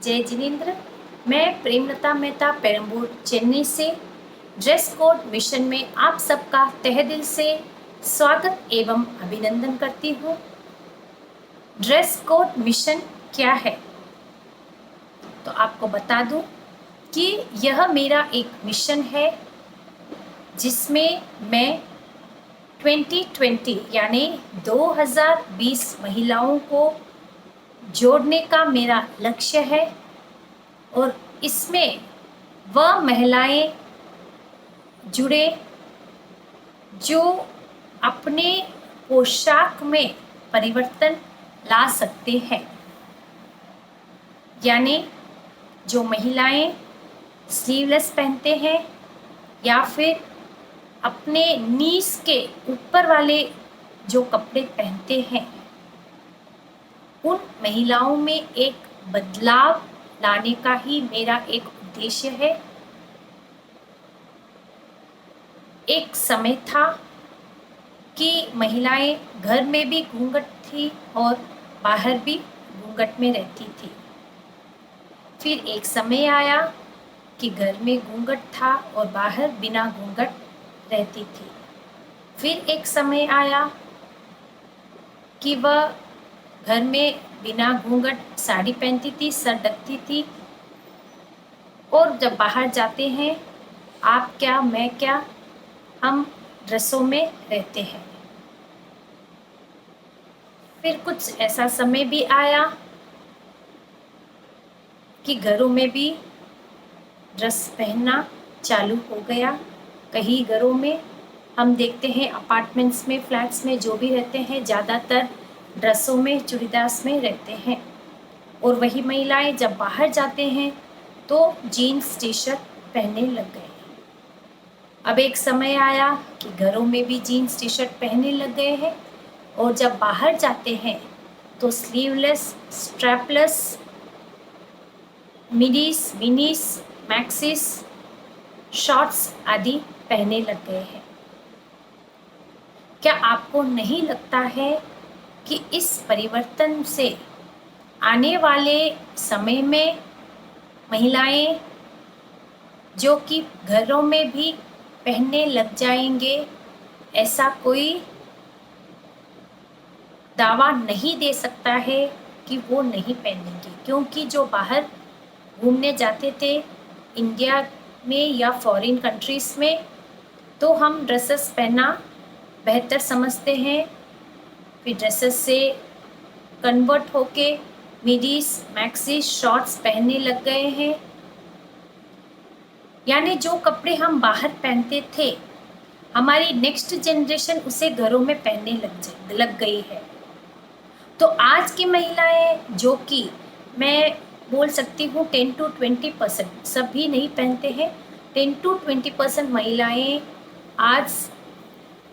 जय जिनेन्द्र। मैं प्रेमलता मेहता पेरम्बूर चेन्नई से ड्रेस कोड मिशन में आप सबका तहे दिल से स्वागत एवं अभिनंदन करती हूँ। ड्रेस कोड मिशन क्या है तो आपको बता दूं कि यह मेरा एक मिशन है जिसमें मैं 2020 यानी 2020 महिलाओं को जोड़ने का मेरा लक्ष्य है और इसमें वह महिलाएं जुड़े जो अपने पोशाक में परिवर्तन ला सकते हैं, यानी जो महिलाएं स्लीवलेस पहनते हैं या फिर अपने नीज के ऊपर वाले जो कपड़े पहनते हैं, उन महिलाओं में एक बदलाव लाने का ही मेरा एक उद्देश्य है। एक समय था कि महिलाएं घर में भी घूंघट थी और बाहर भी घूंघट में रहती थी। फिर एक समय आया कि घर में घूंघट था और बाहर बिना घूंघट रहती थी। फिर एक समय आया कि वह घर में बिना घूंघट साड़ी पहनती थी, सर ढकती थी, और जब बाहर जाते हैं आप क्या मैं क्या, हम ड्रेसों में रहते हैं। फिर कुछ ऐसा समय भी आया कि घरों में भी ड्रेस पहनना चालू हो गया। कई घरों में हम देखते हैं, अपार्टमेंट्स में, फ्लैट्स में जो भी रहते हैं ज़्यादातर ड्रेसों में, चूड़ीदार्स में रहते हैं। और वही महिलाएं जब बाहर जाते हैं तो जीन्स टी शर्ट पहनने लग गए। अब एक समय आया कि घरों में भी जीन्स टी शर्ट पहनने लग गए हैं और जब बाहर जाते हैं तो स्लीवलेस, स्ट्रैपलेस, मिडीज, मिनीस, मैक्सिस, शॉर्ट्स आदि पहनने लग गए हैं। क्या आपको नहीं लगता है कि इस परिवर्तन से आने वाले समय में महिलाएं जो कि घरों में भी पहनने लग जाएंगे, ऐसा कोई दावा नहीं दे सकता है कि वो नहीं पहनेंगे, क्योंकि जो बाहर घूमने जाते थे इंडिया में या फॉरेन कंट्रीज़ में, तो हम ड्रेसेस पहनना बेहतर समझते हैं। फिर ड्रेसेस से कन्वर्ट होके मिडीज, मैक्सीज, शॉर्ट्स पहनने लग गए हैं। यानी जो कपड़े हम बाहर पहनते थे, हमारी नेक्स्ट जनरेशन उसे घरों में पहनने लग गई है। तो आज की महिलाएं, जो कि मैं बोल सकती हूँ 10 to 20%, सभी नहीं पहनते हैं, 10 to 20% महिलाएं आज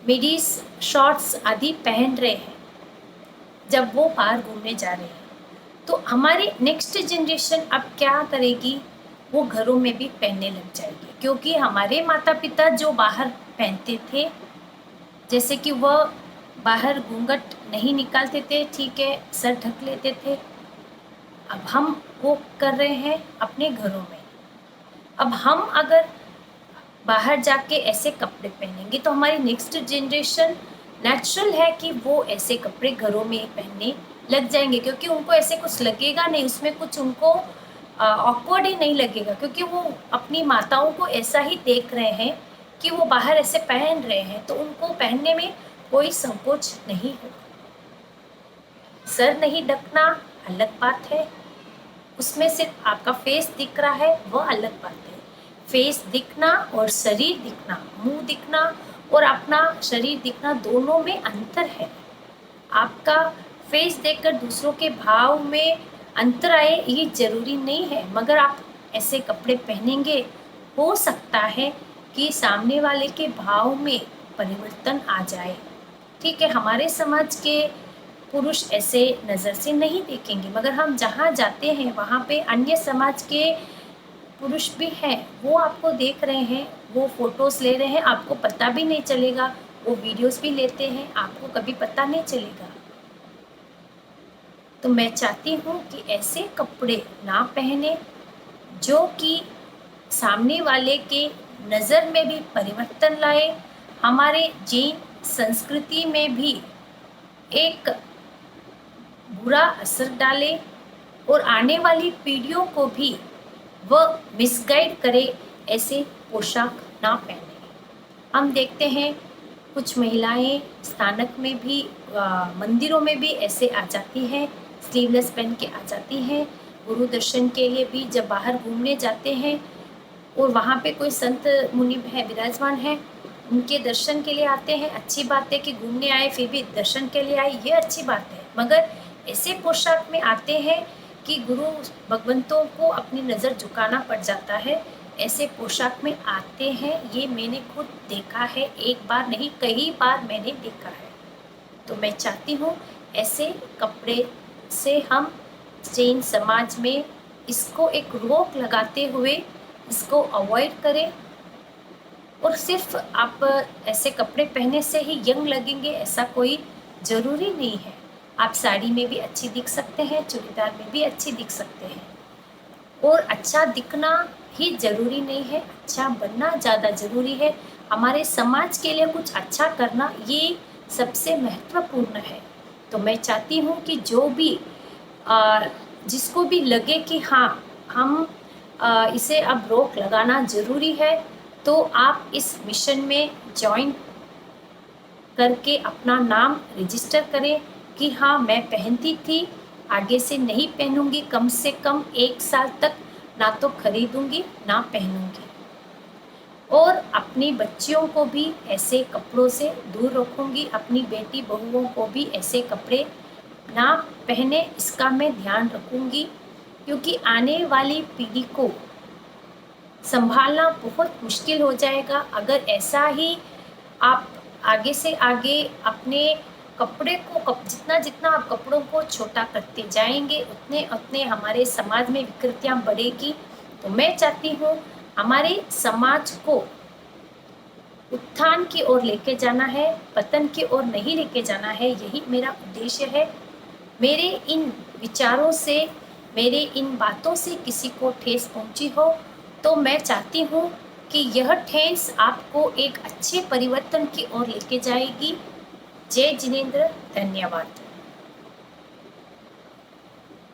मिडीज, शॉर्ट्स आदि पहन रहे हैं जब वो बाहर घूमने जा रहे हैं। तो हमारी नेक्स्ट जनरेशन अब क्या करेगी, वो घरों में भी पहनने लग जाएगी, क्योंकि हमारे माता पिता जो बाहर पहनते थे, जैसे कि वह बाहर घूंघट नहीं निकालते थे, ठीक है, सर ढक लेते थे, अब हम वो कर रहे हैं अपने घरों में। अब हम अगर बाहर जाके ऐसे कपड़े पहनेंगे तो हमारी नेक्स्ट जनरेशन नेचुरल है कि वो ऐसे कपड़े घरों में पहनने लग जाएंगे, क्योंकि उनको ऐसे कुछ लगेगा नहीं, उसमें कुछ उनको ऑकवर्ड ही नहीं लगेगा, क्योंकि वो अपनी माताओं को ऐसा ही देख रहे हैं कि वो बाहर ऐसे पहन रहे हैं, तो उनको पहनने में कोई संकोच नहीं होगा। सर नहीं ढकना अलग बात है, उसमें सिर्फ आपका फेस दिख रहा है, वह अलग बात है। फेस दिखना और शरीर दिखना, मुंह दिखना और अपना शरीर दिखना, दोनों में अंतर है। आपका फेस देखकर दूसरों के भाव में अंतर आए ये ज़रूरी नहीं है, मगर आप ऐसे कपड़े पहनेंगे, हो सकता है कि सामने वाले के भाव में परिवर्तन आ जाए। ठीक है, हमारे समाज के पुरुष ऐसे नज़र से नहीं देखेंगे, मगर हम जहाँ जाते हैं वहाँ पे अन्य समाज के पुरुष भी हैं, वो आपको देख रहे हैं, वो फ़ोटोज़ ले रहे हैं, आपको पता भी नहीं चलेगा, वो वीडियोज़ भी लेते हैं, आपको कभी पता नहीं चलेगा। तो मैं चाहती हूँ कि ऐसे कपड़े ना पहने जो कि सामने वाले के नज़र में भी परिवर्तन लाए, हमारे जैन संस्कृति में भी एक बुरा असर डाले और आने वाली पीढ़ियों को भी वह मिसगाइड करे, ऐसे पोशाक ना पहने। हम देखते हैं कुछ महिलाएं स्थानक में भी मंदिरों में भी ऐसे आ जाती हैं, स्लीवलेस पहन के आ जाती हैं। गुरु दर्शन के लिए भी जब बाहर घूमने जाते हैं और वहाँ पे कोई संत मुनि है विराजमान है, उनके दर्शन के लिए आते हैं, अच्छी बात है कि घूमने आए फिर भी दर्शन के लिए आए, ये अच्छी बात है। मगर ऐसे पोशाक में आते हैं कि गुरु भगवंतों को अपनी नज़र झुकाना पड़ जाता है, ऐसे पोशाक में आते हैं। ये मैंने खुद देखा है, एक बार नहीं कई बार मैंने देखा है। तो मैं चाहती हूँ ऐसे कपड़े से हम जैन समाज में इसको एक रोक लगाते हुए इसको अवॉइड करें। और सिर्फ आप ऐसे कपड़े पहनने से ही यंग लगेंगे ऐसा कोई ज़रूरी नहीं है। आप साड़ी में भी अच्छी दिख सकते हैं, चूड़ीदार में भी अच्छी दिख सकते हैं। और अच्छा दिखना ही ज़रूरी नहीं है, अच्छा बनना ज़्यादा ज़रूरी है। हमारे समाज के लिए कुछ अच्छा करना ये सबसे महत्वपूर्ण है। तो मैं चाहती हूँ कि जो भी जिसको भी लगे कि हाँ हम इसे अब रोक लगाना ज़रूरी है, तो आप इस मिशन में ज्वाइन करके अपना नाम रजिस्टर करें कि हाँ मैं पहनती थी, आगे से नहीं पहनूंगी, कम से कम 1 साल तक ना तो खरीदूंगी ना पहनूंगी। और अपनी बच्चियों को भी ऐसे कपड़ों से दूर रखूंगी, अपनी बेटी बहुओं को भी ऐसे कपड़े ना पहने इसका मैं ध्यान रखूंगी, क्योंकि आने वाली पीढ़ी को संभालना बहुत मुश्किल हो जाएगा अगर ऐसा ही आप आगे से आगे अपने कपड़े को जितना जितना आप कपड़ों को छोटा करते जाएंगे उतने उतने हमारे समाज में विकृतियाँ बढ़ेगी। तो मैं चाहती हूँ हमारे समाज को उत्थान की ओर लेके जाना है, पतन की ओर नहीं लेके जाना है, यही मेरा उद्देश्य है। मेरे इन विचारों से, मेरे इन बातों से किसी को ठेस पहुंची हो तो मैं चाहती हूँ कि यह ठेस आपको एक अच्छे परिवर्तन की ओर लेके जाएगी। जय जिनेंद्र, धन्यवाद।